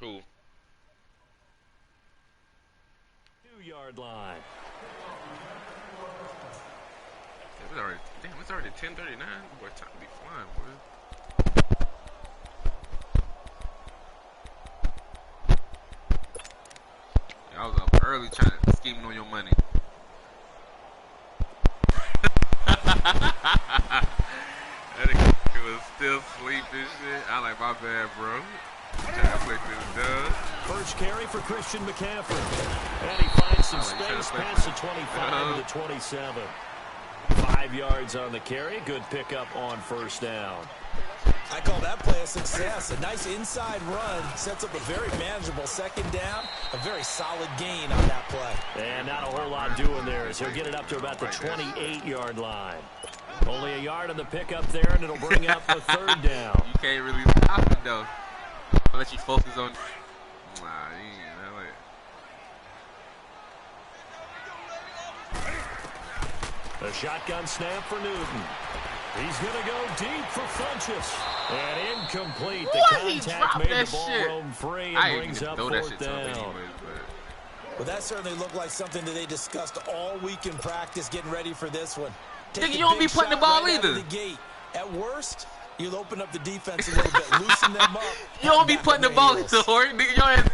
Who? 2-yard line. It's already 10:39. Boy, time to be flying, boy. I was up early trying to scheming on your money. That nigga was still sleeping shit. I like, my bad, bro. Trying to play this dub. First carry for Christian McCaffrey. And he finds some space past the 25 to the 27. 5 yards on the carry. Good pickup on first down. I call that play a success. A nice inside run sets up a very manageable second down. A very solid gain on that play. And not a whole lot doing there as he'll get it up to about the 28-yard line. Only a yard on the pickup there, and it'll bring up a third down. You can't really stop it, though. Unless you focus on... Nah, you ain't that way. A shotgun snap for Newton. He's going to go deep for Funchess. And incomplete. The contact made the ball roam free and brings up fourth down. Well, that certainly looked like something that they discussed all week in practice getting ready for this one. Nigga, you don't be putting the ball either. At worst, you'll open up the defense a little bit, loosen them up. You don't be putting the ball either, Horry. Nigga,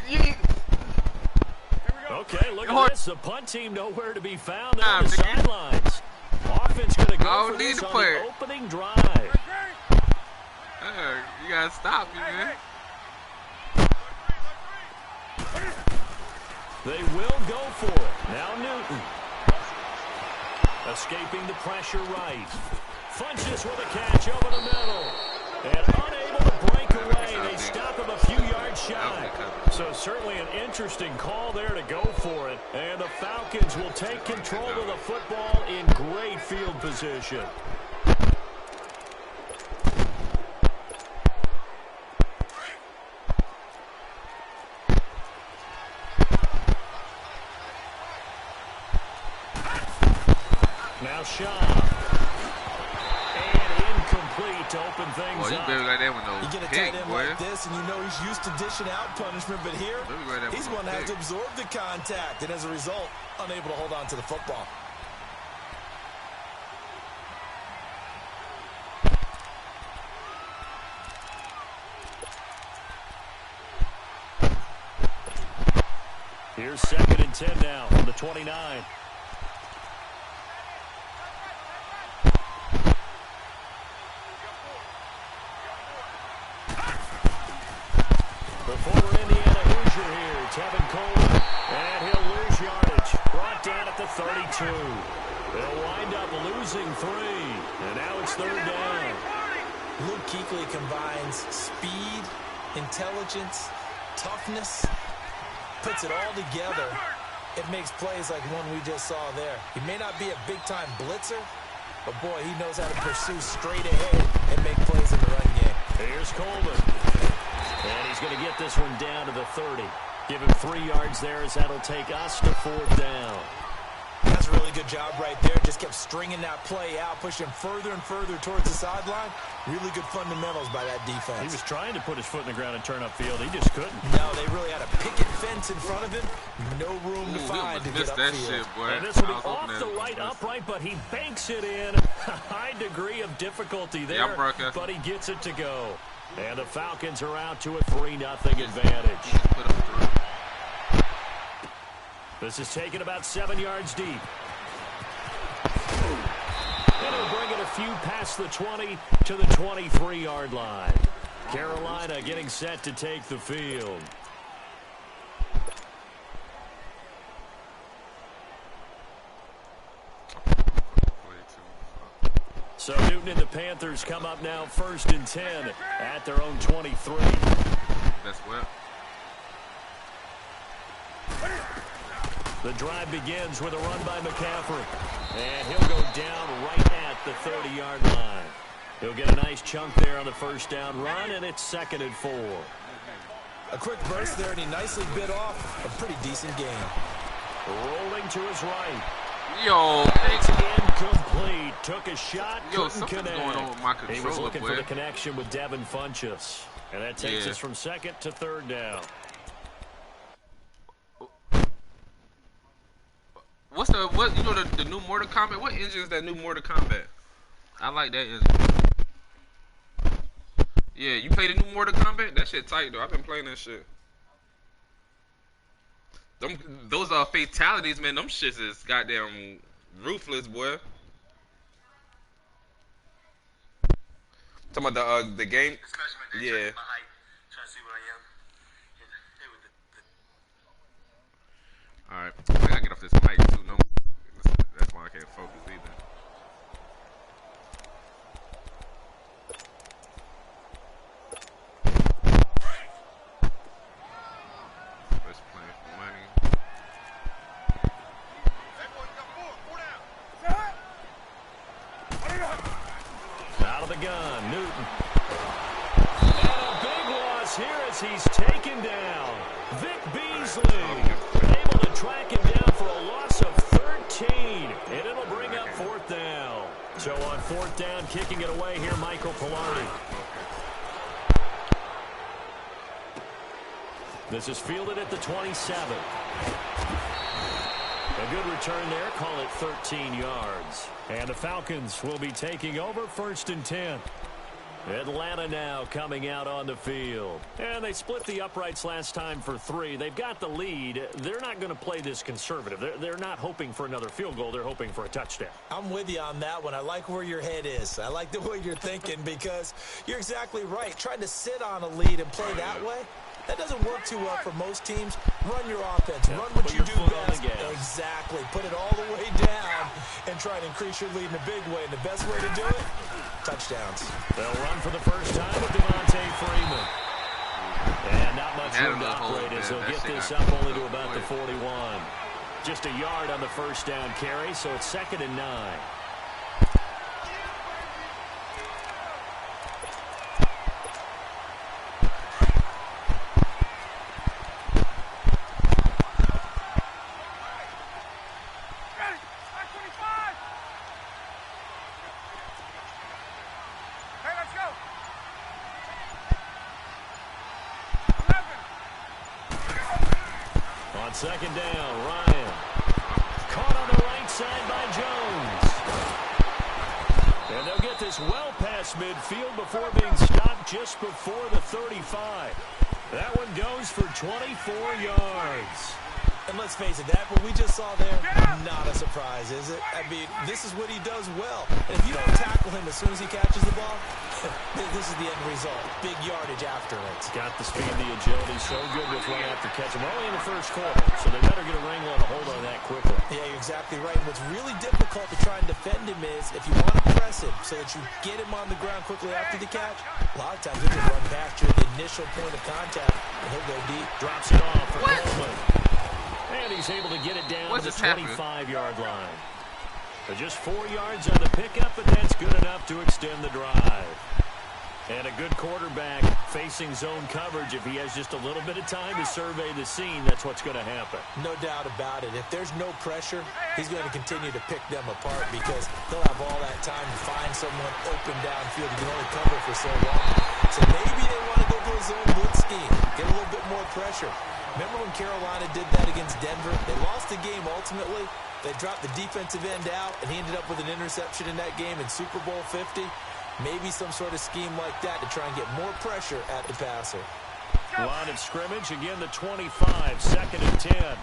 okay, look at this. The punt team nowhere to be found on the sidelines. Offense going to go for this on the opening drive. You got to stop me, man. They will go for it. Now Newton. Escaping the pressure right. Funchess with a catch over the middle. And unable to break away. They stop him a few yards shy. So certainly an interesting call there to go for it. And the Falcons will take control of the football in great field position. Now Shaw. And incomplete to open things up. Like that with no you get a tight end like this, and you know he's used to dishing out punishment, but here, he's going to have to absorb the contact, and as a result, unable to hold on to the football. Here's 2nd and 10 now from the 29. The former Indiana Hoosier here, Tevin Coleman, and he'll lose yardage. Brought down at the 32. They'll wind up losing 3, and now it's 3rd down. Luke Kuechly combines speed, intelligence, toughness, puts it all together. It makes plays like one we just saw there. He may not be a big-time blitzer, but boy, he knows how to pursue straight ahead and make plays in the run game. Here's Coleman. And he's going to get this one down to the 30. Give him 3 yards there as that'll take us to 4th down. That's a really good job right there. Just kept stringing that play out, pushing further and further towards the sideline. Really good fundamentals by that defense. He was trying to put his foot in the ground and turn upfield. He just couldn't. No, they really had a picket fence in front of him. No room to find to get upfield. That shit, boy. And this will be off the right upright, but he banks it in. A high degree of difficulty there, but he gets it to go. And the Falcons are out to a 3-0 advantage. This is taken about 7 yards deep. And he'll bring it a few past the 20 to the 23-yard line. Carolina getting set to take the field. So Newton and the Panthers come up now 1st and 10 at their own 23. That's well. The drive begins with a run by McCaffrey. And he'll go down right at the 30-yard line. He'll get a nice chunk there on the 1st down run, and it's 2nd and 4. A quick burst there, and he nicely bit off a pretty decent gain. Rolling to his right. Yo, it's incomplete. Took a shot, couldn't connect. Going on with my controller, he was looking boy. for the connection with Devin Funchess. And that takes us from 2nd to 3rd down. the what? You know the new Mortal Kombat? What engine is that new Mortal Kombat? I like that engine. Yeah, you play the new Mortal Kombat? That shit tight though. I've been playing that shit. Those are fatalities, man. Them shits is goddamn ruthless, boy. Talking about the game? Yeah. Alright, I gotta get off this mic too. No, that's why I can't focus either. Let's play for money. Out of the gun, Newton. And a big loss here as he's taken down. Vic Beasley able to track him down for a loss of 13. And it'll bring up fourth down. So on fourth down, kicking it away here, Michael Pilardi. This is fielded at the 27. A good return there, call it 13 yards. And the Falcons will be taking over 1st and 10. Atlanta now coming out on the field. And they split the uprights last time for 3. They've got the lead. They're not going to play this conservative. They're not hoping for another field goal. They're hoping for a touchdown. I'm with you on that one. I like where your head is. I like the way you're thinking because you're exactly right. Trying to sit on a lead and play that way, that doesn't work too well for most teams. Run your offense. Run what you do best. Exactly. Put it all the way down and try to increase your lead in a big way. And the best way to do it, touchdowns. They'll run for the first time with Devontae Freeman. And not much room to operate as they'll get this up only to about the 41. Just a yard on the first down carry, so it's 2nd and 9. Second down, Ryan. Caught on the right side by Jones. And they'll get this well past midfield before being stopped just before the 35. That one goes for 24 yards. And let's face it, that what we just saw there, not a surprise, is it? I mean, this is what he does well. And if you don't tackle him as soon as he catches the ball, this is the end result. Big yardage after it. Got the speed, the agility, so good with run after catch. We're only in the first quarter, so they better get a wrangle and a hold on that quickly. Yeah, you're exactly right. And what's really difficult to try and defend him is if you want to press him so that you get him on the ground quickly after the catch, a lot of times he can run past you at the initial point of contact, and he'll go deep. Drops it off for Coleman. And he's able to get it down to the 25-yard line. So just 4 yards on the pickup, but that's good enough to extend the drive. And a good quarterback facing zone coverage. If he has just a little bit of time to survey the scene, that's what's going to happen. No doubt about it. If there's no pressure, he's going to continue to pick them apart because they'll have all that time to find someone open downfield. You can only cover for so long. So maybe they want to go to a zone blitz scheme, get a little bit more pressure. Remember when Carolina did that against Denver? They lost the game ultimately. They dropped the defensive end out, and he ended up with an interception in that game in Super Bowl 50. Maybe some sort of scheme like that to try and get more pressure at the passer. Line of scrimmage, again the 25, 2nd and 10.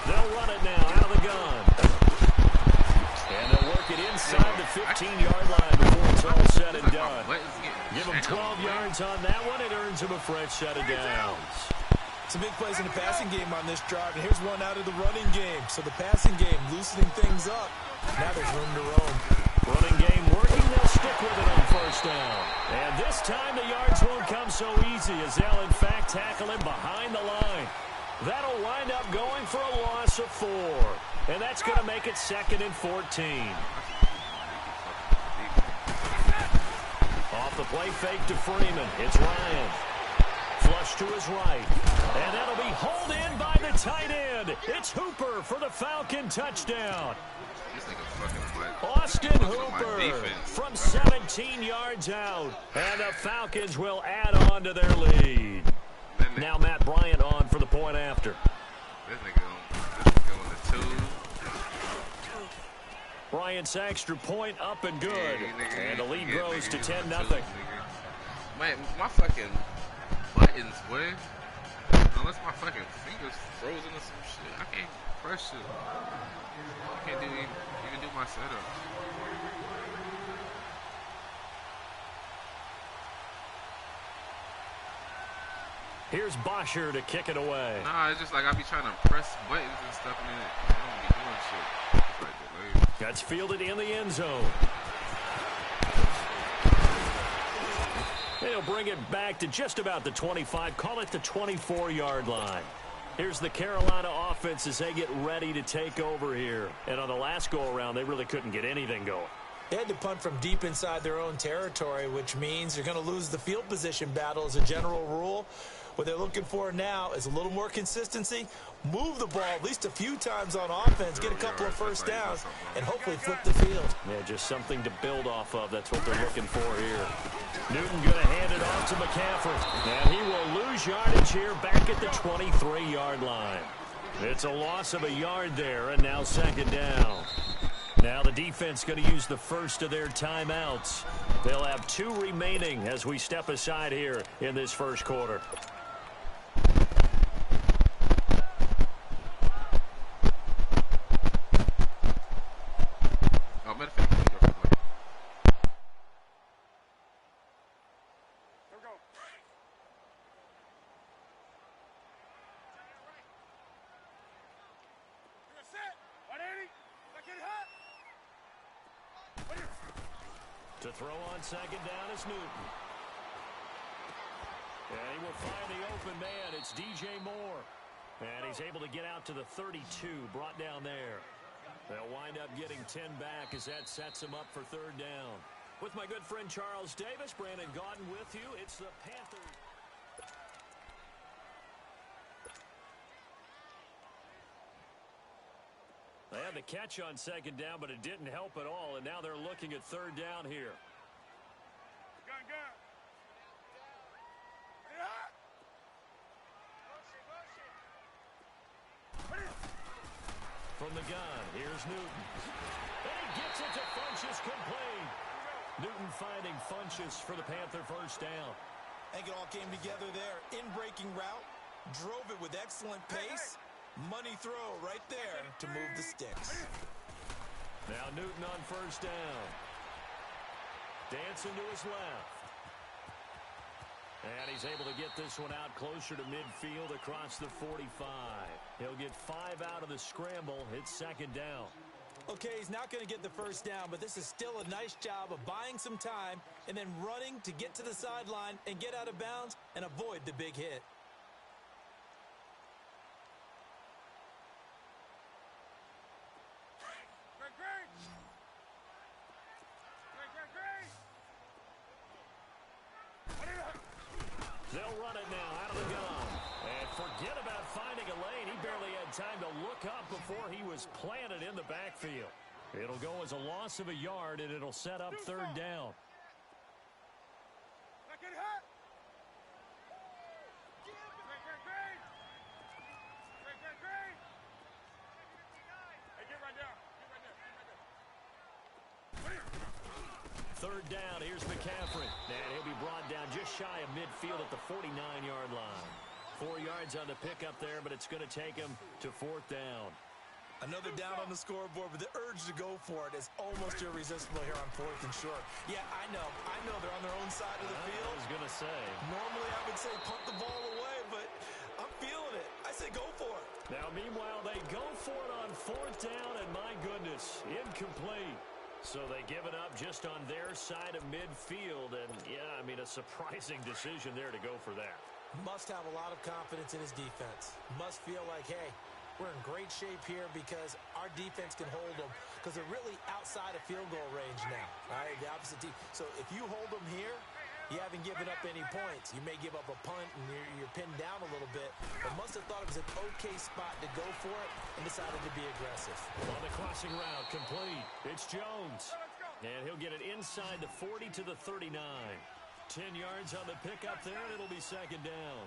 They'll run it now out of the gun. And they'll work it inside the 15-yard line before it's all said and done. Give them 12 yards on that one. It earns them a fresh set of downs. Some big plays in the passing game on this drive, and here's one out of the running game. So the passing game loosening things up. Now there's room to roam. Running game working. They'll stick with it on first down. And this time the yards won't come so easy as they'll, in fact, tackle him behind the line. That'll wind up going for a loss of 4. And that's going to make it 2nd and 14. Off the play fake to Freeman. It's Ryan. Flush to his right. And that'll be hauled in by the tight end. It's Hooper for the Falcon touchdown. Austin Hooper from 17 yards out. And the Falcons will add on to their lead. Now Matt Bryant on for the point after. This nigga going to 2. Bryant's extra point up and good. Yeah, and the lead grows to 10-0. Man, my fucking buttons, boy. Unless my fucking fingers frozen or some shit, I can't press shit. I can't even do my setups. Here's Bosher to kick it away. Nah, it's just like I be trying to press buttons and stuff, and I don't be doing shit. It's like delayed. That's fielded in the end zone. They'll bring it back to just about the 25. Call it the 24-yard line. Here's the Carolina offense as they get ready to take over here. And on the last go-around, they really couldn't get anything going. They had to punt from deep inside their own territory, which means you're going to lose the field position battle as a general rule. What they're looking for now is a little more consistency, move the ball at least a few times on offense, get a couple of first downs, and hopefully flip the field. Yeah, just something to build off of. That's what they're looking for here. Newton going to hand it off to McCaffrey. And he will lose yardage here back at the 23-yard line. It's a loss of a yard there, and now second down. Now the defense going to use the first of their timeouts. They'll have 2 remaining as we step aside here in this first quarter. To throw on second down is Newton. And he will find the open man. It's DJ Moore. And he's able to get out to the 32, brought down there. They'll wind up getting 10 back as that sets him up for third down. With my good friend Charles Davis, Brandon Gaudin with you. It's the Panthers. They had the catch on second down, but it didn't help at all, and now they're looking at third down here. From the gun, here's Newton. And he gets it to Funchess complete. Newton finding Funchess for the Panther first down. I think it all came together there. In-breaking route, drove it with excellent pace. Money throw right there to move the sticks. Now Newton on first down. Dancing to his left. And he's able to get this one out closer to midfield across the 45. He'll get 5 out of the scramble. It's second down. Okay, he's not going to get the first down, but this is still a nice job of buying some time and then running to get to the sideline and get out of bounds and avoid the big hit. They'll run it now out of the gun. And forget about finding a lane. He barely had time to look up before he was planted in the backfield. It'll go as a loss of a yard, and it'll set up third down. Third down, here's McCaffrey. And he'll be brought down just shy of midfield at the 49-yard line. 4 yards on the pickup there, but it's going to take him to fourth down. Another down on the scoreboard, but the urge to go for it is almost irresistible here on fourth and short. Yeah, I know they're on their own side of the field. I was going to say. Normally I would say punt the ball away, but I'm feeling it. I say go for it. Now, meanwhile, they go for it on fourth down, and my goodness, incomplete. So they give it up just on their side of midfield, and yeah, I mean, a surprising decision there to go for that. Must have a lot of confidence in his defense. Must feel like, hey, we're in great shape here because our defense can hold them because they're really outside of field goal range now. All right, the opposite team. So if you hold them here, you haven't given up any points. You may give up a punt and you're pinned down a little bit, but must have thought it was an okay spot to go for it and decided to be aggressive. On the crossing route, complete. It's Jones. And he'll get it inside the 40 to the 39. 10 yards on the pickup there, and it'll be second down.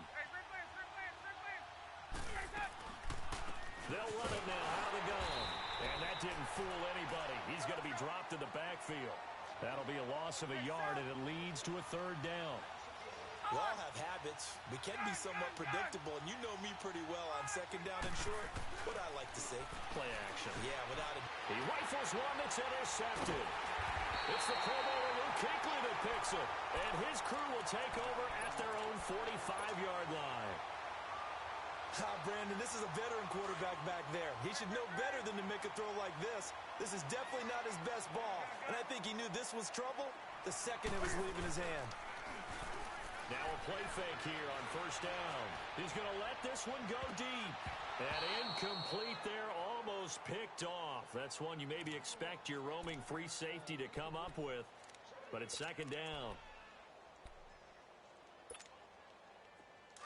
They'll run it now out of the gun. And that didn't fool anybody. He's going to be dropped in the backfield. That'll be a loss of a yard, and it leads to a third down. We all have habits. We can be somewhat predictable, and you know me pretty well on second down and short. What I like to say. Play action. Yeah, without it. He rifles one that's intercepted. It's the Pro Bowler Luke Kuechly that picks it. And his crew will take over at their own 45-yard line. Brandon, this is a veteran quarterback back there. He should know better than to make a throw like this. This is definitely not his best ball. And I think he knew this was trouble the second it was leaving his hand. Now a play fake here on first down. He's going to let this one go deep. And incomplete there, almost picked off. That's one you maybe expect your roaming free safety to come up with. But it's second down.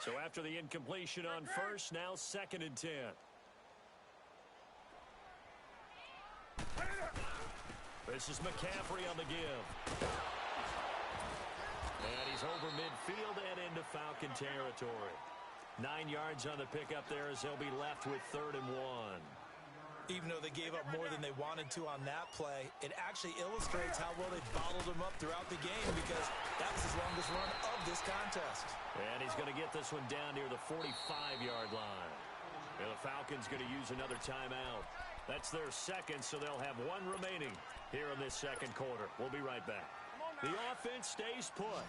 So after the incompletion on first, now 2nd and 10. This is McCaffrey on the give. And he's over midfield and into Falcon territory. 9 yards on the pickup there as they'll be left with 3rd and 1. Even though they gave up more than they wanted to on that play, it actually illustrates how well they bottled him up throughout the game because that was his longest run of this contest. And he's going to get this one down near the 45-yard line. And the Falcons going to use another timeout. That's their second, so they'll have one remaining here in this second quarter. We'll be right back. The offense stays put.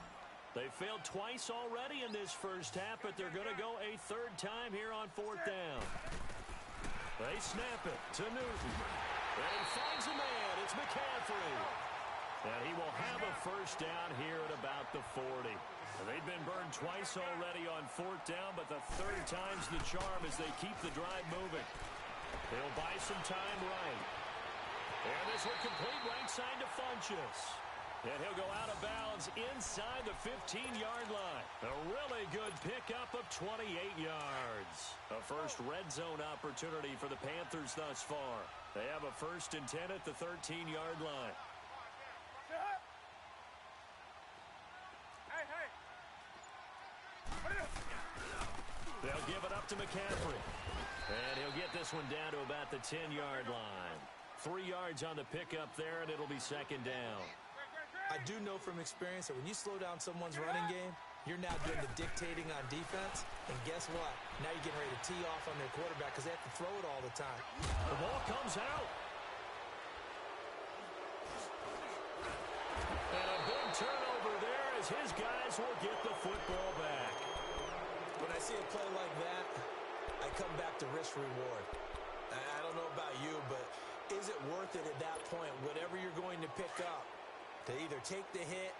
They failed twice already in this first half, but they're going to go a third time here on 4th down. They snap it to Newton. And he finds a man. It's McCaffrey. And he will have a first down here at about the 40. They've been burned twice already on 4th down, but the third time's the charm as they keep the drive moving. They'll buy some time right. And this will complete right side to Funchess. And he'll go out of bounds inside the 15-yard line. A really good pickup of 28 yards. A first red zone opportunity for the Panthers thus far. They have a 1st and 10 at the 13-yard line. They'll give it up to McCaffrey. And he'll get this one down to about the 10-yard line. 3 yards on the pickup there, and it'll be 2nd down. I do know from experience that when you slow down someone's running game, you're now doing the dictating on defense. And guess what? Now you're getting ready to tee off on their quarterback because they have to throw it all the time. The ball comes out. And a big turnover there as his guys will get the football back. When I see a play like that, I come back to risk-reward. I don't know about you, but is it worth it at that point, whatever you're going to pick up, to either take the hit,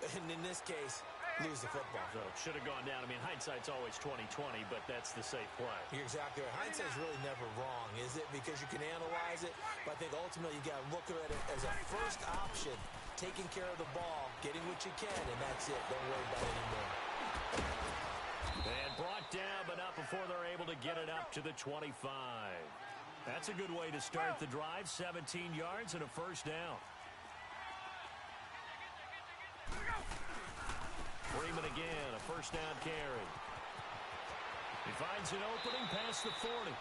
and in this case, lose the football? So it should have gone down. I mean, hindsight's always 20/20, but that's the safe play. You're exactly right. Hindsight's really never wrong, is it? Because you can analyze it, but I think ultimately you got to look at it as a first option, taking care of the ball, getting what you can, and that's it. Don't worry about it anymore. And brought down, but not before they're able to get it up to the 25. That's a good way to start the drive. 17 yards and a first down. Freeman again, a first down carry. He finds an opening past the 40.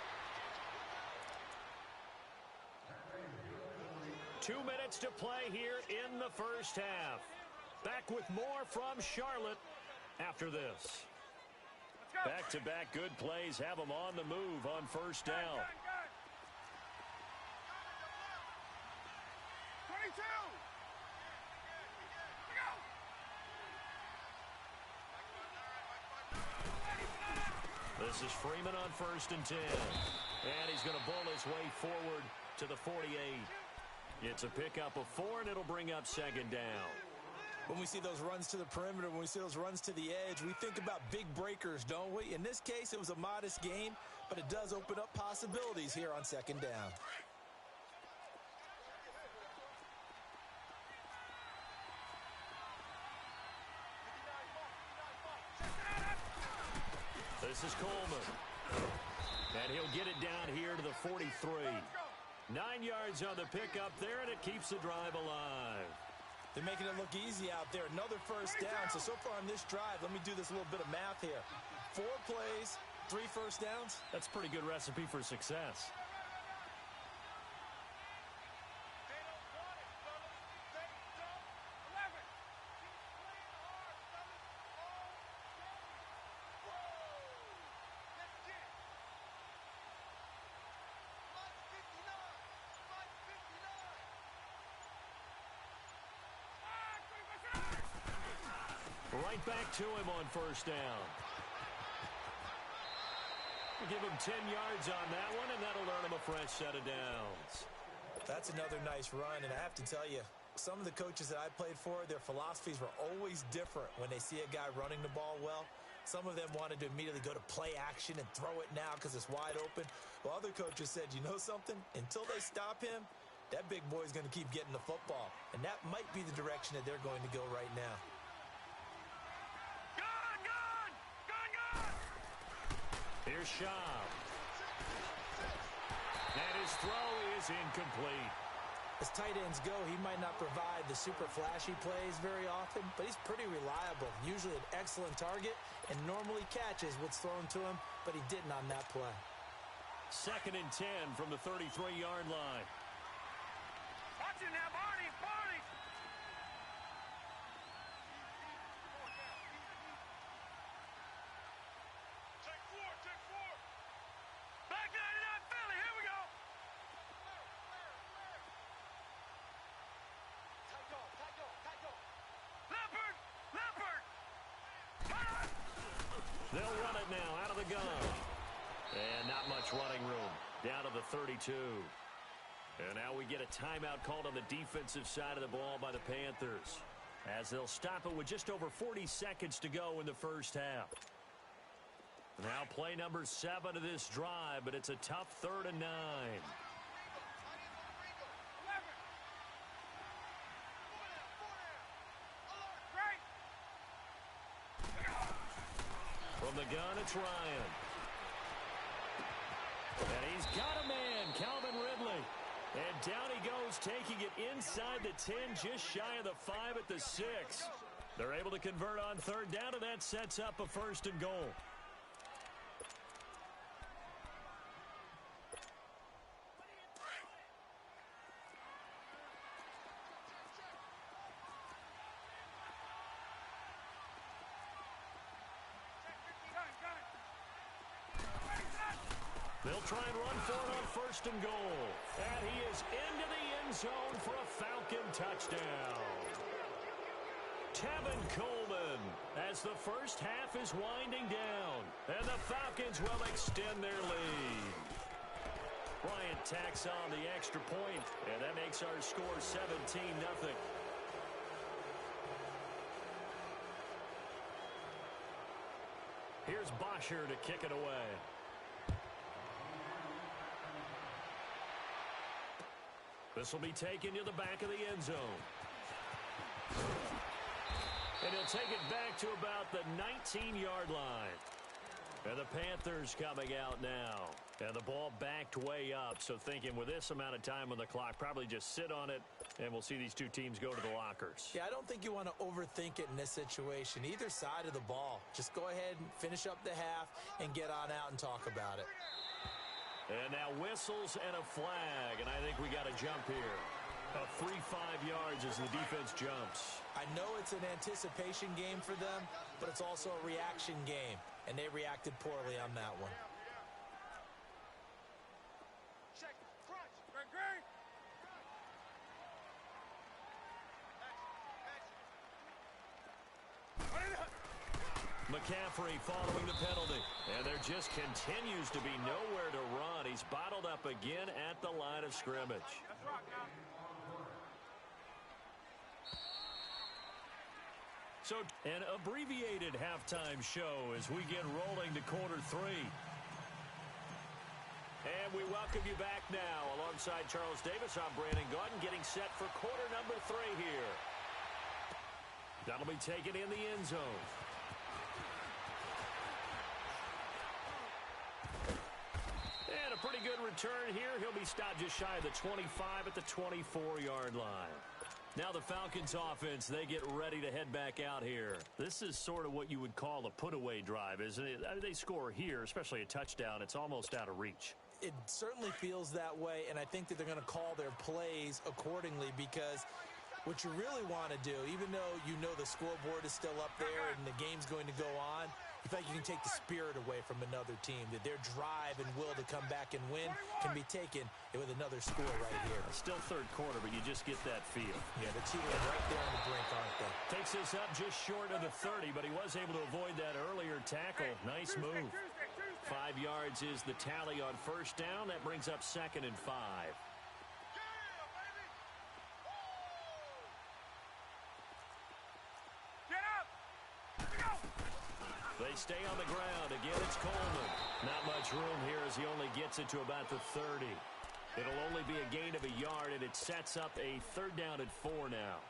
2 minutes to play here in the first half. Back with more from Charlotte after this. Back-to-back good plays have them on the move on first down. 22. This is Freeman on 1st and 10. And he's going to bull his way forward to the 48. It's a pickup of 4, and it'll bring up 2nd down. When we see those runs to the perimeter, when we see those runs to the edge, we think about big breakers, don't we? In this case, it was a modest gain, but it does open up possibilities here on 2nd down. This is Coleman. And he'll get it down here to the 43. 9 yards on the pickup there, and it keeps the drive alive. They're making it look easy out there. Another first down. So far on this drive, let me do this little bit of math here. 4 plays, 3 first downs? That's a pretty good recipe for success. Right back to him on first down. We'll give him 10 yards on that one, and that'll earn him a fresh set of downs. That's another nice run, and I have to tell you, some of the coaches that I played for, their philosophies were always different when they see a guy running the ball well. Some of them wanted to immediately go to play action and throw it now because it's wide open. While other coaches said, you know something? Until they stop him, that big boy's going to keep getting the football. And that might be the direction that they're going to go right now. Here's Schaub. And his throw is incomplete. As tight ends go, he might not provide the super flashy plays very often, but he's pretty reliable. Usually an excellent target and normally catches what's thrown to him, but he didn't on that play. 2nd and 10 from the 33-yard line. Watch it now, Barney, Barney! Take four! Back 99 Philly, here we go! Leopard! They'll run it now out of the gun. And not much running room. Down to the 32. And now we get a timeout called on the defensive side of the ball by the Panthers, as they'll stop it with just over 40 seconds to go in the first half. Now play number 7 of this drive, but it's a tough 3rd and 9. From the gun, it's Ryan. And he's got a man, Calvin Ridley. And down he goes, taking it inside the 10, just shy of the 5 at the 6. They're able to convert on 3rd down, and that sets up a 1st and goal. They'll try and run for it on 1st and goal. And he is into the end zone for a Falcon touchdown. Tevin Coleman, as the first half is winding down. And the Falcons will extend their lead. Bryant tacks on the extra point, and that makes our score 17-0. Here's Bosher to kick it away. This will be taken to the back of the end zone. And he'll take it back to about the 19-yard line. And the Panthers coming out now. And the ball backed way up. So thinking with this amount of time on the clock, probably just sit on it, and we'll see these two teams go to the lockers. Yeah, I don't think you want to overthink it in this situation. Either side of the ball. Just go ahead and finish up the half and get on out and talk about it. And now whistles and a flag, and I think we got a jump here. About 3-5 yards as the defense jumps. I know it's an anticipation game for them, but it's also a reaction game, and they reacted poorly on that one. Check, crunch, great. McCaffrey following the penalty. And there just continues to be nowhere to run. He's bottled up again at the line of scrimmage. Let's rock now. So an abbreviated halftime show as we get rolling to quarter 3. And we welcome you back now. Alongside Charles Davis, I'm Brandon Gaudin, getting set for quarter number 3 here. That'll be taken in the end zone. And a pretty good return here. He'll be stopped just shy of the 25 at the 24-yard line. Now the Falcons offense, they get ready to head back out here. This is sort of what you would call a put-away drive, isn't it? I mean, they score here, especially a touchdown. It's almost out of reach. It certainly feels that way, and I think that they're going to call their plays accordingly because what you really want to do, even though you know the scoreboard is still up there and the game's going to go on, you feel like you can take the spirit away from another team, that their drive and will to come back and win can be taken with another score right here. Still third quarter, but you just get that feel. Yeah, the team are right there on the brink, aren't they? Takes this up just short of the 30, but he was able to avoid that earlier tackle. Nice move. 5 yards is the tally on first down. That brings up 2nd and 5. They stay on the ground. Again, it's Coleman. Not much room here as he only gets it to about the 30. It'll only be a gain of a yard, and it sets up a 3rd down and 4 now.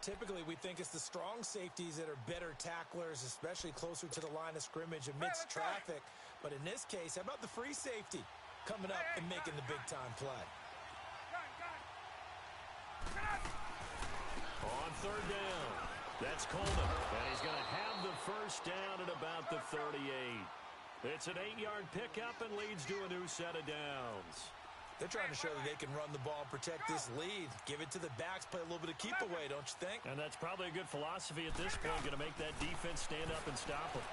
Typically, we think it's the strong safeties that are better tacklers, especially closer to the line of scrimmage amidst traffic. But in this case, how about the free safety coming up and making the big-time play? On 3rd down. That's Coleman, and he's going to have the first down at about the 38. It's an 8-yard pickup and leads to a new set of downs. They're trying to show that they can run the ball and protect this lead. Give it to the backs, play a little bit of keep away, don't you think? And that's probably a good philosophy at this point, going to make that defense stand up and stop him.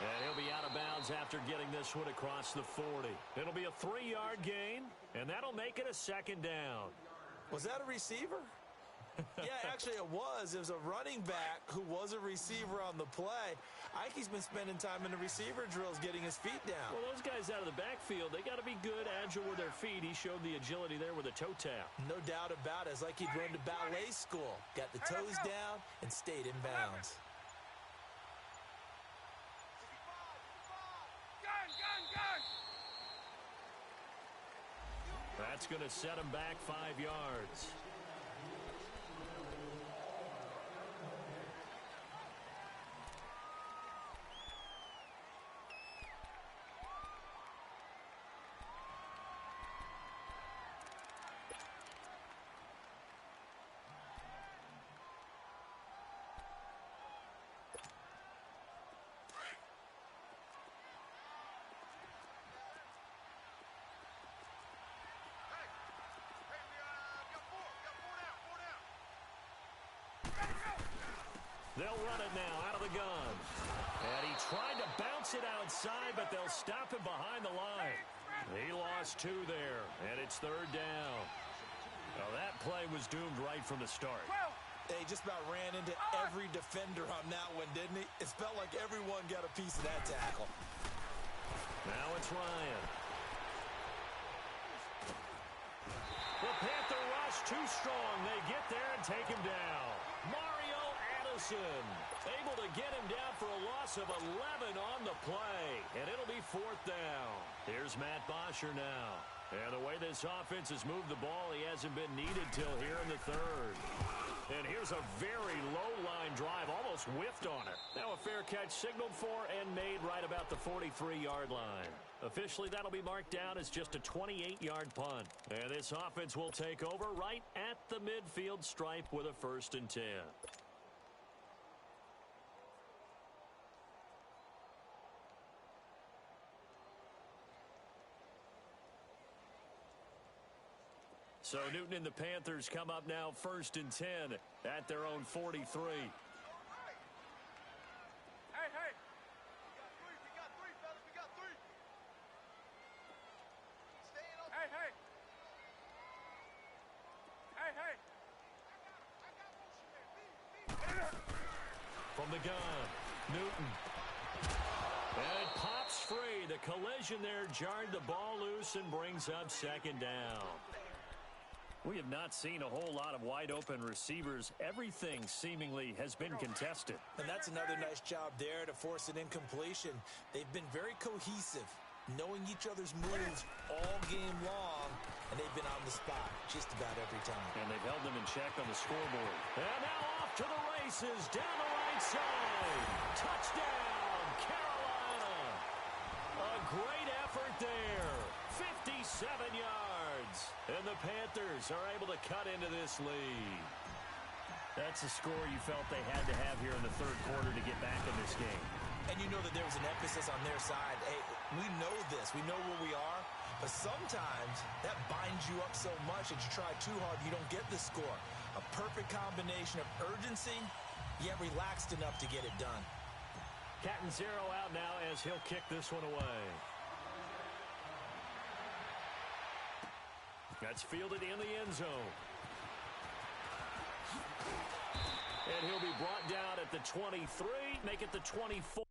And he'll be out of bounds after getting this one across the 40. It'll be a 3-yard gain, and that'll make it a 2nd down. Was that a receiver? Yeah, actually it was. It was a running back who was a receiver on the play. Ike's been spending time in the receiver drills getting his feet down. Well, those guys out of the backfield, they got to be good, agile with their feet. He showed the agility there with a toe tap. No doubt about it. It's like he'd run to ballet school. Got the toes down and stayed in bounds. That's going to set him back 5 yards. They'll run it now out of the gun. And he tried to bounce it outside, but they'll stop him behind the line. He lost 2 there, and it's 3rd down. Now that play was doomed right from the start. They just about ran into every defender on that one, didn't he? It felt like everyone got a piece of that tackle. Now it's Ryan. The Panther rush too strong. They get there and take him down. Able to get him down for a loss of 11 on the play, and it'll be 4th down. Here's Matt Bosher now. And the way this offense has moved the ball, he hasn't been needed till here in the 3rd. And here's a very low-line drive, almost whiffed on it. Now a fair catch signaled for and made right about the 43-yard line. Officially, that'll be marked down as just a 28-yard punt. And this offense will take over right at the midfield stripe with a 1st and 10. So Newton and the Panthers come up now 1st and 10 at their own 43. Hey, hey. We got three, fellas. We got 3. Staying up. Hey, hey. Hey, hey. I got motion there. From the gun, Newton. And it pops free. The collision there jarred the ball loose and brings up 2nd down. We have not seen a whole lot of wide-open receivers. Everything seemingly has been contested. And that's another nice job there to force an incompletion. They've been very cohesive, knowing each other's moves all game long, and they've been on the spot just about every time. And they've held them in check on the scoreboard. And now off to the races down the right side. Touchdown, Carolina. A great effort there. 57 yards. And the Panthers are able to cut into this lead. That's a score you felt they had to have here in the third quarter to get back in this game. And you know that there was an emphasis on their side. Hey, we know this. We know where we are. But sometimes that binds you up so much that you try too hard, you don't get the score. A perfect combination of urgency, yet relaxed enough to get it done. Catanzaro out now as he'll kick this one away. That's fielded in the end zone. And he'll be brought down at the 23, make it the 24.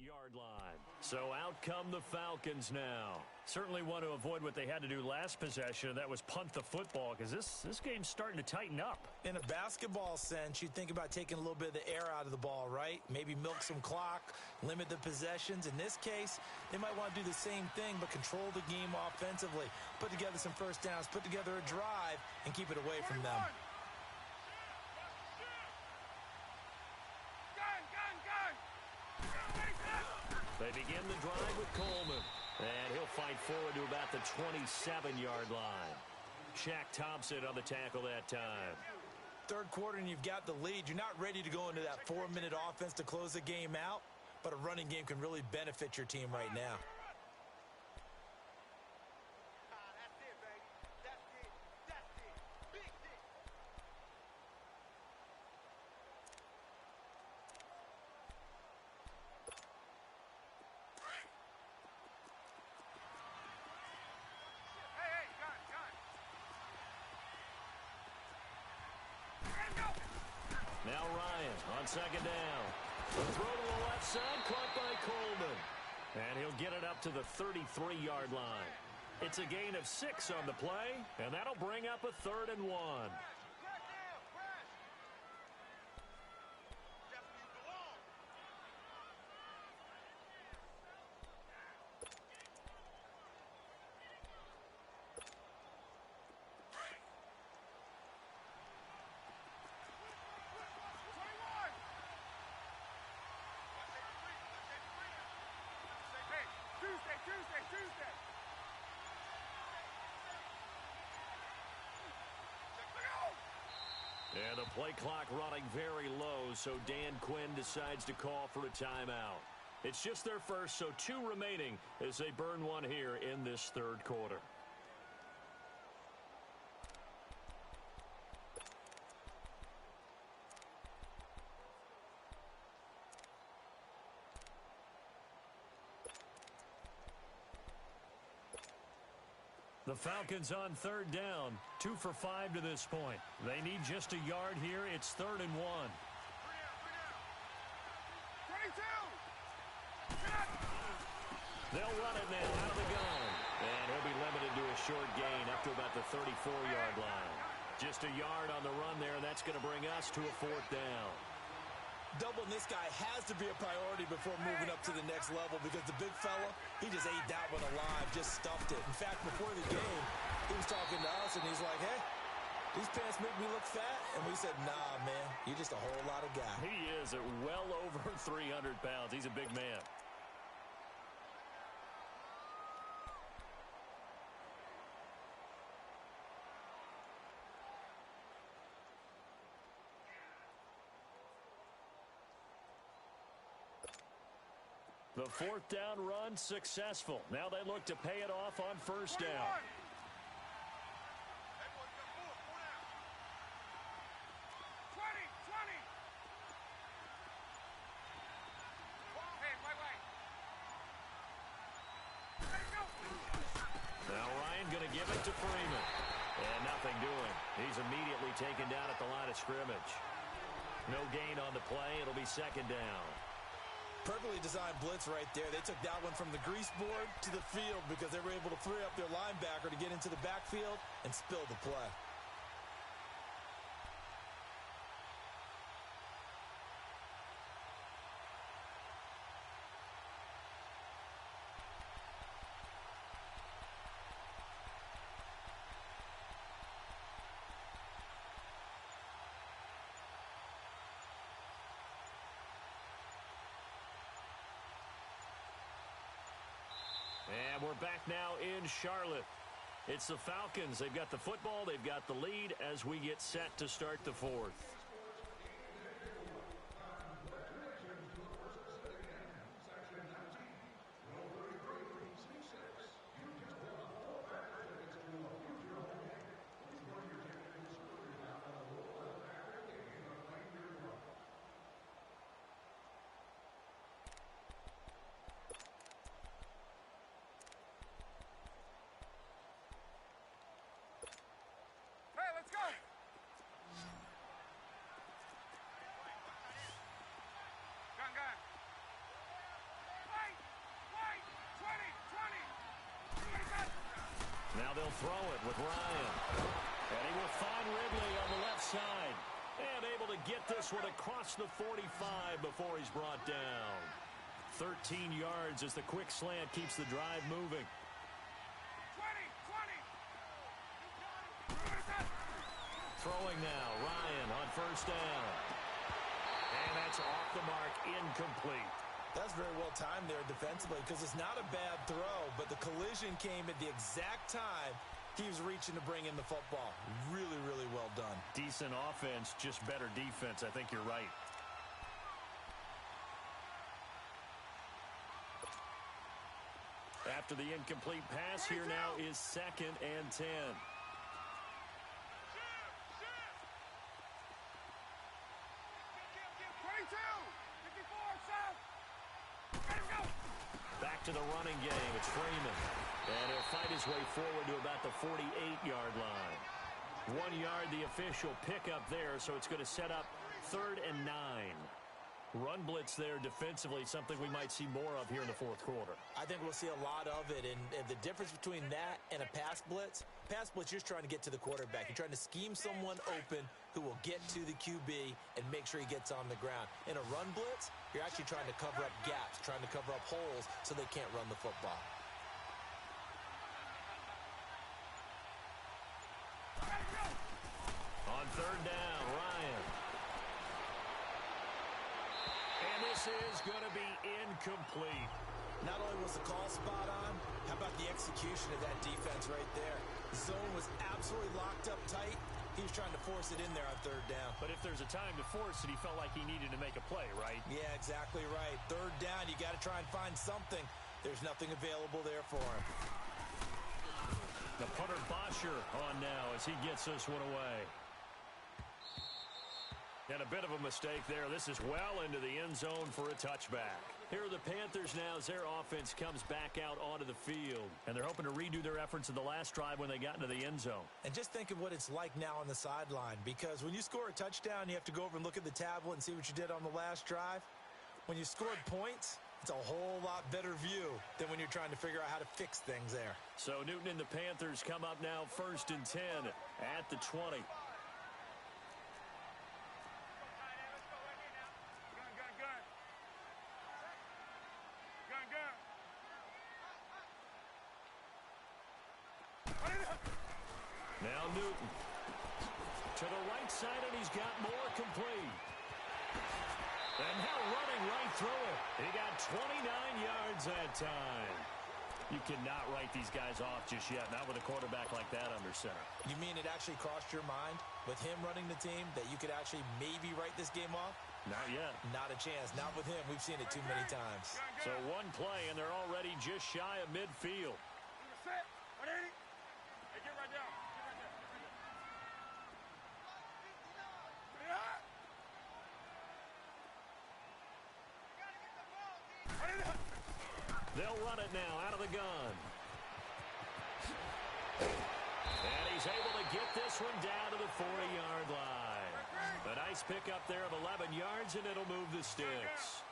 Yard line. So out come the Falcons now. Certainly want to avoid what they had to do last possession. That was punt the football because this game's starting to tighten up. In a basketball sense, you think about taking a little bit of the air out of the ball, right? Maybe milk some clock, limit the possessions. In this case, they might want to do the same thing but control the game offensively. Put together some first downs, put together a drive, and keep it away from them. They begin the drive with Coleman. And he'll fight forward to about the 27-yard line. Shaq Thompson on the tackle that time. Third quarter and you've got the lead. You're not ready to go into that 4-minute offense to close the game out, but a running game can really benefit your team right now. Now Ryan on second down. The throw to the left side, caught by Coleman. And he'll get it up to the 33-yard line. It's a gain of 6 on the play, and that'll bring up a 3rd and 1. And the play clock running very low, so Dan Quinn decides to call for a timeout. It's just their first, so 2 remaining as they burn one here in this third quarter. The Falcons on third down, 2 for 5 to this point. They need just a yard here. It's 3rd and 1. 22! They'll run it now out of the gun. And he'll be limited to a short gain up to about the 34-yard line. Just a yard on the run there, and that's going to bring us to a 4th down. Doubling this guy has to be a priority before moving up to the next level because the big fella, he just ate that one alive, just stuffed it. In fact, before the game, he was talking to us, and he's like, hey, these pants make me look fat. And we said, nah, man, you're just a whole lot of guy. He is at well over 300 pounds. He's a big man. The 4th down run successful. Now they look to pay it off on 1st down. 20! Hey, wait. There you go! Now Ryan going to give it to Freeman. And nothing doing. He's immediately taken down at the line of scrimmage. No gain on the play. It'll be 2nd down. Perfectly designed blitz right there. They took that one from the grease board to the field because they were able to free up their linebacker to get into the backfield and spill the play. And we're back now in Charlotte. It's the Falcons. They've got the football. They've got the lead as we get set to start the 4th. Now they'll throw it with Ryan. And he will find Ridley on the left side. And able to get this one across the 45 before he's brought down. 13 yards as the quick slant keeps the drive moving. 20! Throwing now, Ryan on 1st down. And that's off the mark, incomplete. That's very well timed there defensively because it's not a bad throw, but the collision came at the exact time he was reaching to bring in the football. Really, really well done. Decent offense, just better defense. I think you're right. After the incomplete pass, here now is 2nd and 10. Back to the running game. It's Freeman. And he'll fight his way forward to about the 48-yard line. 1 yard, the official pickup there, so it's going to set up 3rd and 9. Run blitz there defensively, something we might see more of here in the 4th quarter. I think we'll see a lot of it, and the difference between that and a pass blitz, you're just trying to get to the quarterback. You're trying to scheme someone open who will get to the QB and make sure he gets on the ground. In a run blitz, you're actually trying to cover up gaps, trying to cover up holes so they can't run the football. On 3rd down, Ryan. And this is going to be incomplete. Not only was the call spot on, how about the execution of that defense right there? The zone was absolutely locked up tight, He was trying to force it in there on third down. But if there's a time to force it, he felt like he needed to make a play, right? Yeah, exactly right. Third down, you got to try and find something. There's nothing available there for him. The punter Bosher on now as he gets this one away. And a bit of a mistake there. This is well into the end zone for a touchback. Here are the Panthers now as their offense comes back out onto the field. And they're hoping to redo their efforts in the last drive when they got into the end zone. And just think of what it's like now on the sideline. Because when you score a touchdown, you have to go over and look at the tablet and see what you did on the last drive. When you scored points, it's a whole lot better view than when you're trying to figure out how to fix things there. So Newton and the Panthers come up now 1st and 10 at the 20. Now Newton to the right side, and he's got more complete. And now running right through it. He got 29 yards that time. You cannot write these guys off just yet, not with a quarterback like that under center. You mean it actually crossed your mind with him running the team that you could actually maybe write this game off? Not yet. Not a chance. Not with him. We've seen it too many times. So one play, and they're already just shy of midfield. Set. 180. Hey, get right down. They'll run it now out of the gun. And he's able to get this one down to the 40-yard line. A nice pickup there of 11 yards, and it'll move the sticks.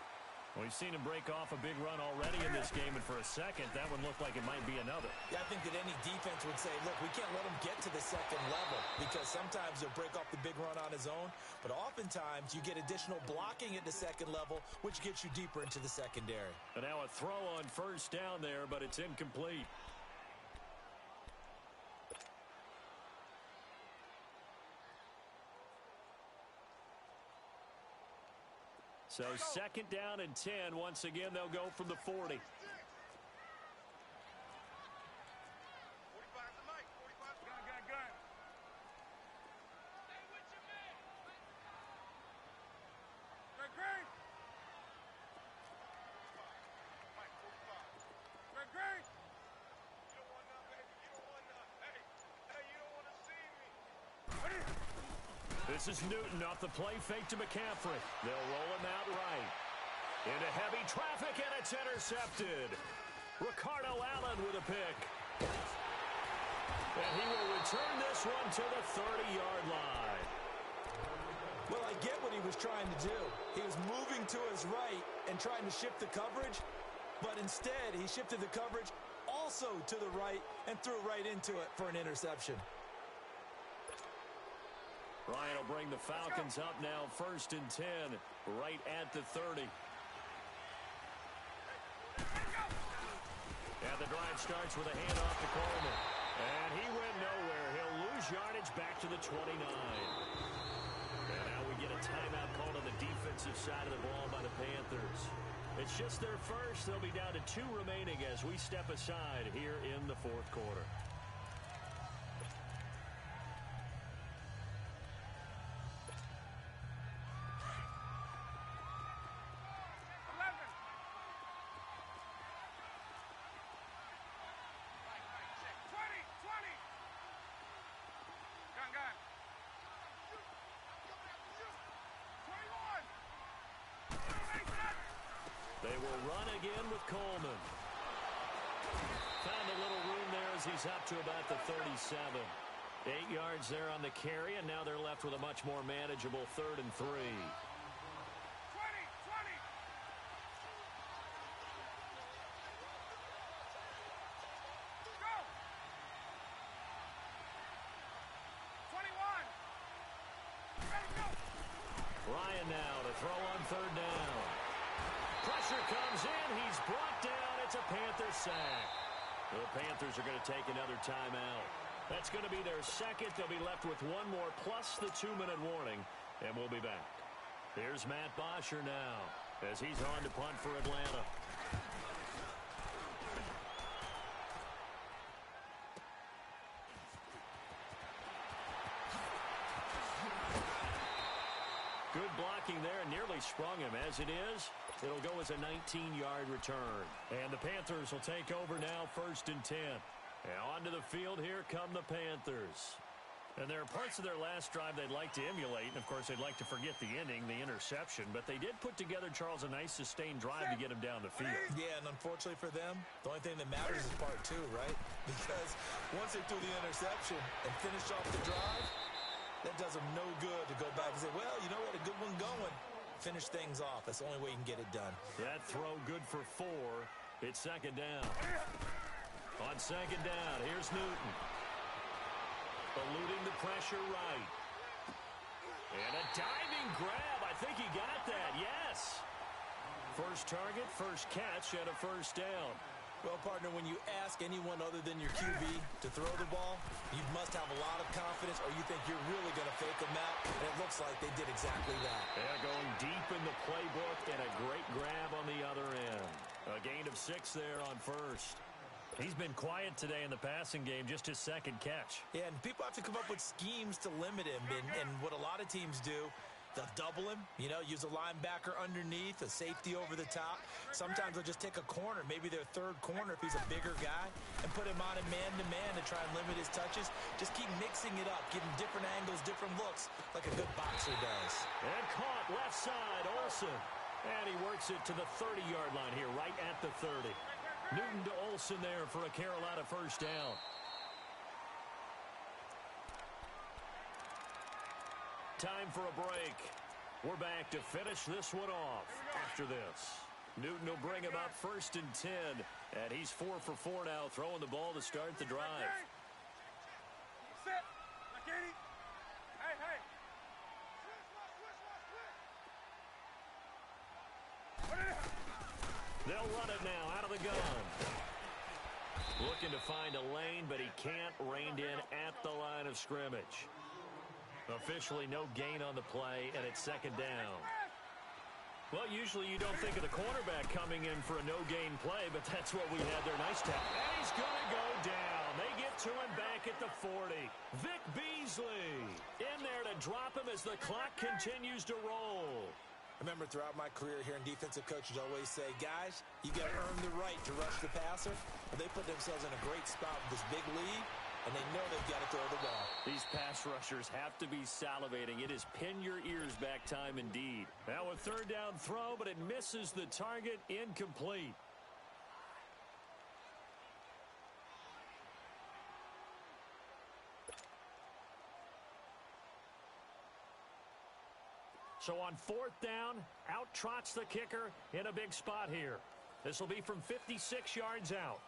We've seen him break off a big run already in this game, and for a second, that one looked like it might be another. Yeah, I think that any defense would say, look, we can't let him get to the second level because sometimes he'll break off the big run on his own, but oftentimes you get additional blocking at the second level, which gets you deeper into the secondary. And now a throw on first down there, but it's incomplete. So 2nd down and 10. Once again, they'll go from the 40. 45 to Mike. 45. Gun. Stay with your man. Greg. Mike, 45. Greg. You don't want none, baby. You don't want none. Hey, you don't want to see me. This is Newton off the play fake to McCaffrey. They'll roll him out right. Into heavy traffic, and it's intercepted. Ricardo Allen with a pick. And he will return this one to the 30-yard line. Well, I get what he was trying to do. He was moving to his right and trying to shift the coverage, but instead he shifted the coverage also to the right and threw right into it for an interception. Ryan will bring the Falcons up now 1st and 10, right at the 30. And the drive starts with a handoff to Coleman. And he went nowhere. He'll lose yardage back to the 29. And now we get a timeout called on the defensive side of the ball by the Panthers. It's just their first. They'll be down to 2 remaining as we step aside here in the 4th quarter. They will run again with Coleman. Found a little room there as he's up to about the 37. 8 yards there on the carry, and now they're left with a much more manageable 3rd and 3. 20. Go. 21. Ready, go. Ryan now to throw on 3rd down. Pressure comes in. He's brought down. It's a Panther sack. The Panthers are going to take another timeout. That's going to be their second. They'll be left with one more plus the 2-minute warning, and we'll be back. Here's Matt Bosher now as he's on to punt for Atlanta. nearly sprung him. As it is, it'll go as a 19-yard return. And the Panthers will take over now, 1st and 10. And onto the field, here come the Panthers. And there are parts of their last drive they'd like to emulate. And, of course, they'd like to forget the ending, the interception. But they did put together, Charles, a nice sustained drive to get him down the field. Yeah, and unfortunately for them, the only thing that matters is part 2, right? Because once they threw the interception and finished off the drive, that does them no good to go back and say, well, you know what, a good one going. Finish things off. That's the only way you can get it done. That throw good for 4. It's 2nd down. On 2nd down, here's Newton. Eluding the pressure right. And a diving grab. I think he got that, yes. First target, first catch, and a 1st down. Well, partner, when you ask anyone other than your QB to throw the ball, you must have a lot of confidence or you think you're really going to fake them out, and it looks like they did exactly that. They're going deep in the playbook, and a great grab on the other end. A gain of 6 there on 1st. He's been quiet today in the passing game, just his 2nd catch. Yeah, and people have to come up with schemes to limit him, and what a lot of teams do, they'll double him, you know, use a linebacker underneath, a safety over the top. Sometimes they'll just take a corner, maybe their 3rd corner if he's a bigger guy, and put him on a man-to-man to try and limit his touches. Just keep mixing it up, give him different angles, different looks, like a good boxer does. And caught left side, Olsen. And he works it to the 30-yard line here, right at the 30. Newton to Olsen there for a Carolina 1st down. Time for a break. We're back to finish this one off after this. Newton will bring him up 1st and 10. And he's 4 for 4 now, throwing the ball to start the drive. Sit. Hey, hey. They'll run it now out of the gun. Looking to find a lane, but he can't. Reined in at the line of scrimmage. Officially no gain on the play, and it's 2nd down. Well, usually you don't think of the cornerback coming in for a no-gain play, but that's what we had there. Nice tackle. And he's going to go down. They get to him back at the 40. Vic Beasley in there to drop him as the clock continues to roll. I remember throughout my career hearing defensive coaches always say, guys, you got to earn the right to rush the passer. But they put themselves in a great spot with this big lead, and they know they've got to throw the ball. These pass rushers have to be salivating. It is pin your ears back time indeed. Now a 3rd down throw, but it misses the target, incomplete. So on 4th down, out trots the kicker in a big spot here. This will be from 56 yards out.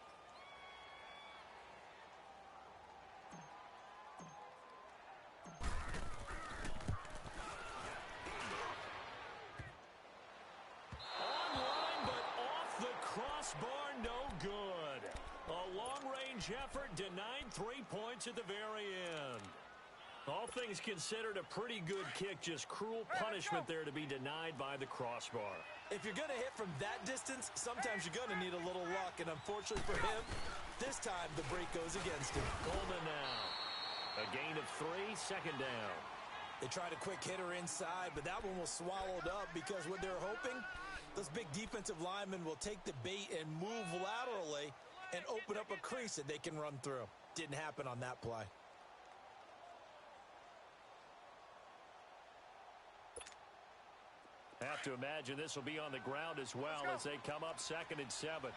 Online, but off the crossbar, no good. A long-range effort denied 3 points at the very end. All things considered, a pretty good kick, just cruel punishment there to be denied by the crossbar. If you're going to hit from that distance, sometimes you're going to need a little luck, and unfortunately for him, this time the break goes against him. Coleman now. A gain of 3, 2nd down. They tried a quick hitter inside, but that one was swallowed up because what they're hoping, those big defensive linemen will take the bait and move laterally and open up a crease that they can run through. Didn't happen on that play. Have to imagine this will be on the ground as well as they come up 2nd and 7.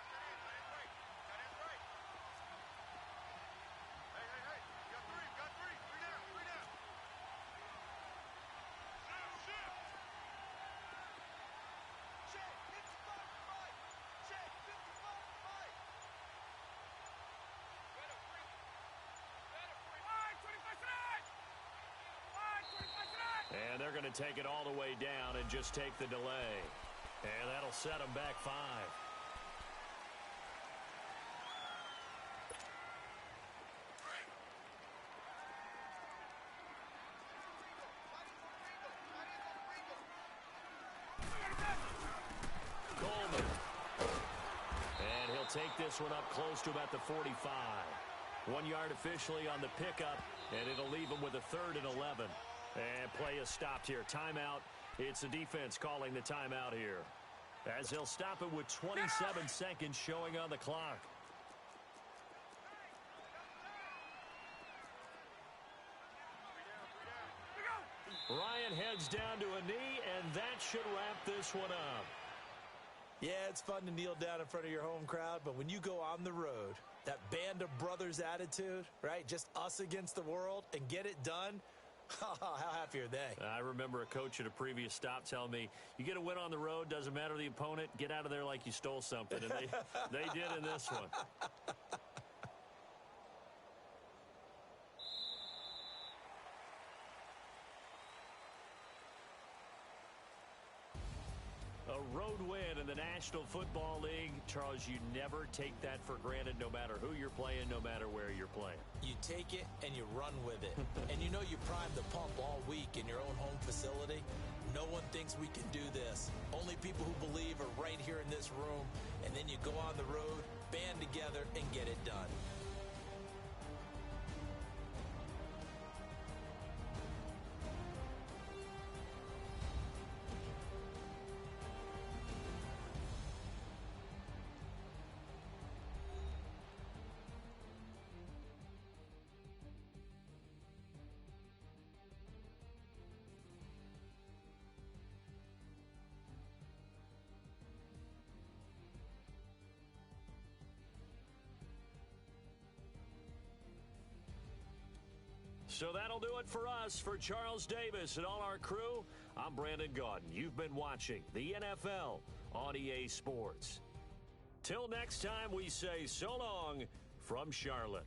And they're going to take it all the way down and just take the delay. And that'll set them back 5. Coleman. And he'll take this one up close to about the 45. 1 yard officially on the pickup, and it'll leave him with a 3rd and 11. And play is stopped here. Timeout. It's the defense calling the timeout here, as they'll stop it with 27 seconds showing on the clock. Ryan heads down to a knee, and that should wrap this one up. Yeah, it's fun to kneel down in front of your home crowd, but when you go on the road, that band of brothers attitude, right, just us against the world, and get it done, how happy are they? I remember a coach at a previous stop telling me, you get a win on the road, doesn't matter the opponent, get out of there like you stole something, and they did in this one. A road win in the National Football League. Charles, you never take that for granted, no matter who you're playing, no matter where you're playing. You take it and you run with it. And you know you primed the pump all week in your own home facility. No one thinks we can do this. Only people who believe are right here in this room. And then you go on the road, band together, and get it done. So that'll do it for us. For Charles Davis and all our crew, I'm Brandon Gaudin. You've been watching the NFL on EA Sports. Till next time, we say so long from Charlotte.